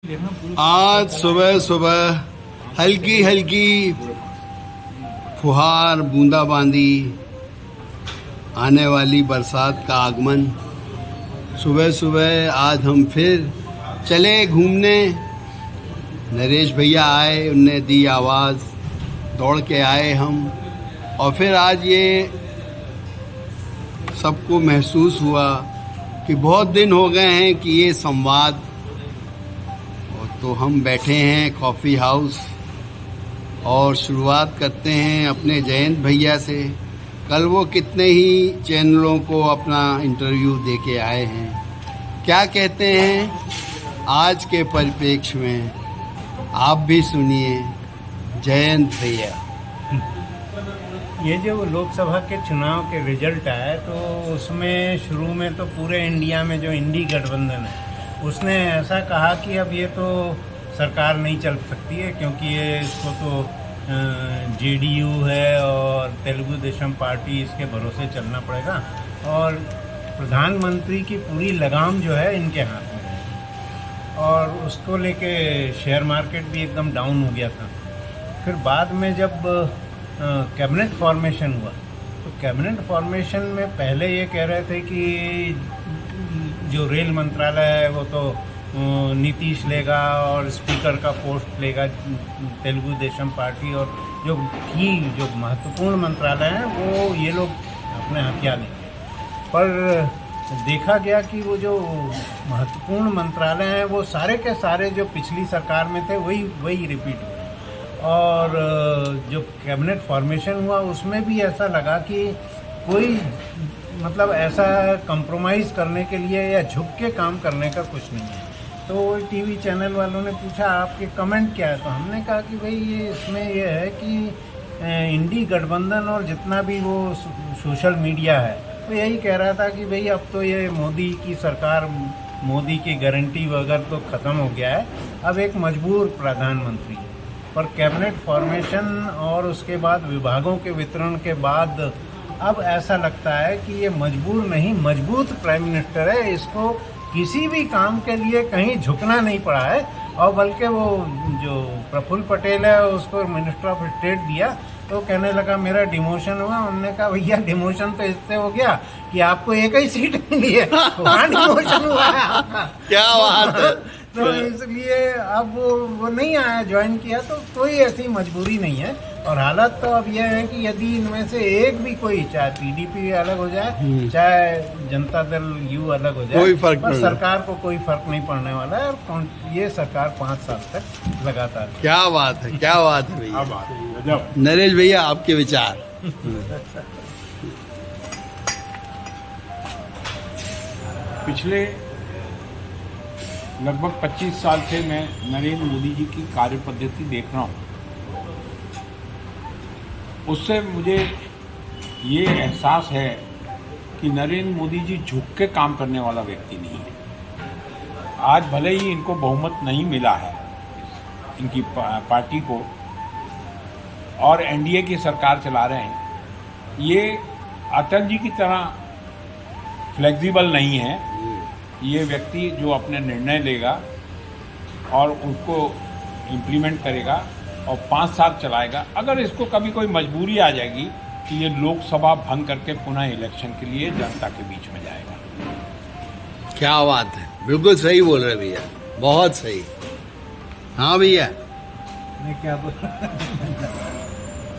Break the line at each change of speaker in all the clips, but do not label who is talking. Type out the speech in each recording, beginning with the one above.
आज सुबह सुबह हल्की हल्की फुहार बूंदाबांदी आने वाली बरसात का आगमन। सुबह सुबह आज हम फिर चले घूमने। नरेश भैया आए, उनने दी आवाज़, दौड़ के आए हम। और फिर आज ये सबको महसूस हुआ कि बहुत दिन हो गए हैं कि ये संवाद। तो हम बैठे हैं कॉफ़ी हाउस और शुरुआत करते हैं अपने जयंत भैया से। कल वो कितने ही चैनलों को अपना इंटरव्यू दे के आए हैं। क्या कहते हैं आज के परिप्रेक्ष्य में, आप भी सुनिए जयंत भैया।
ये जो लोकसभा के चुनाव के रिजल्ट आए तो उसमें शुरू में तो पूरे इंडिया में जो इंडी गठबंधन है उसने ऐसा कहा कि अब ये तो सरकार नहीं चल सकती है, क्योंकि ये इसको तो जेडीयू है और तेलुगु देशम पार्टी, इसके भरोसे चलना पड़ेगा। और प्रधानमंत्री की पूरी लगाम जो है इनके हाथ में है। और उसको लेके शेयर मार्केट भी एकदम डाउन हो गया था। फिर बाद में जब कैबिनेट फॉर्मेशन हुआ तो कैबिनेट फॉर्मेशन में पहले ये कह रहे थे कि जो रेल मंत्रालय है वो तो नीतीश लेगा और स्पीकर का पोस्ट लेगा तेलुगु देशम पार्टी, और जो महत्वपूर्ण मंत्रालय हैं वो ये लोग अपने हथिया लेंगे। पर देखा गया कि वो जो महत्वपूर्ण मंत्रालय हैं वो सारे के सारे जो पिछली सरकार में थे वही रिपीट हुए। और जो कैबिनेट फॉर्मेशन हुआ उसमें भी ऐसा लगा कि कोई मतलब ऐसा कंप्रोमाइज़ करने के लिए या झुक के काम करने का कुछ नहीं है। तो टीवी चैनल वालों ने पूछा आपके कमेंट क्या है, तो हमने कहा कि भाई ये इसमें ये है कि इंडी गठबंधन और जितना भी वो सोशल मीडिया है तो यही कह रहा था कि भाई अब तो ये मोदी की सरकार, मोदी की गारंटी वगैरह तो ख़त्म हो गया है, अब एक मजबूर प्रधानमंत्री है। पर कैबिनेट फॉर्मेशन और उसके बाद विभागों के वितरण के बाद अब ऐसा लगता है कि ये मजबूर नहीं, मजबूत प्राइम मिनिस्टर है। इसको किसी भी काम के लिए कहीं झुकना नहीं पड़ा है। और बल्कि वो जो प्रफुल्ल पटेल है उसको मिनिस्टर ऑफ स्टेट दिया तो कहने लगा मेरा डिमोशन हुआ। उन्होंने कहा भैया डिमोशन तो इससे हो गया कि आपको एक ही सीट मिली है, वहाँ डिमोशन हुआ है आपका।
क्या बात है।
तो इसलिए अब वो नहीं आया, ज्वाइन किया, तो कोई ऐसी मजबूरी नहीं है। और हालत तो अब यह है कि यदि इनमें से एक भी कोई, चाहे पीडीपी अलग हो जाए चाहे जनता दल यू अलग हो जाए,
कोई फर्क
पर
नहीं,
सरकार को कोई फर्क नहीं पड़ने वाला है। और ये सरकार 5 साल तक लगातार।
क्या बात है, क्या बात है भैया। नरेश भैया आपके विचार।
पिछले लगभग 25 साल से मैं नरेंद्र मोदी जी की कार्य पद्धति देख रहा हूँ। उससे मुझे ये एहसास है कि नरेंद्र मोदी जी झुक के काम करने वाला व्यक्ति नहीं है। आज भले ही इनको बहुमत नहीं मिला है, इनकी पार्टी को, और एनडीए की सरकार चला रहे हैं, ये अटल जी की तरह फ्लेक्सिबल नहीं है। ये व्यक्ति जो अपने निर्णय लेगा और उसको इम्प्लीमेंट करेगा और 5 साल चलाएगा। अगर इसको कभी कोई मजबूरी आ जाएगी कि ये लोकसभा भंग करके पुनः इलेक्शन के लिए जनता के बीच में जाएगा।
क्या बात है, बिल्कुल सही बोल रहे भैया, बहुत सही। हाँ भैया,
मैं क्या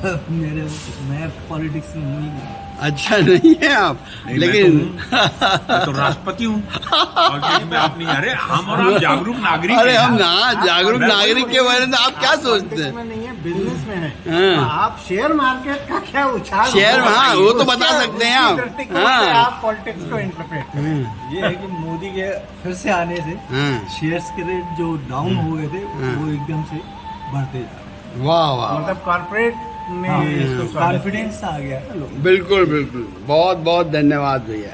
मैं पॉलिटिक्स में हूँ।
अच्छा नहीं है आप, लेकिन
मैं तो राष्ट्रपति हूँ और मैं अपनी, अरे हम और आप जागरूक नागरिक।
अरे हम ना जागरूक नागरिक के बारे में आप क्या सोचते हैं?
में नहीं है, बिजनेस में है।
हाँ।
आप शेयर मार्केट का क्या उछाल,
शेयर, हाँ वो तो बता सकते हैं आप। हाँ,
आप पॉलिटिक्स को इंटरप्रेट करें।
ये है कि मोदी के फिर से आने से शेयर्स के रेट जो डाउन हो गए थे वो एकदम से बढ़ते जा रहे।
वाह वाह,
मतलब कॉर्पोरेट में
कॉन्फिडेंस आ गया है लोग।
बिल्कुल बिल्कुल, बहुत बहुत धन्यवाद भैया।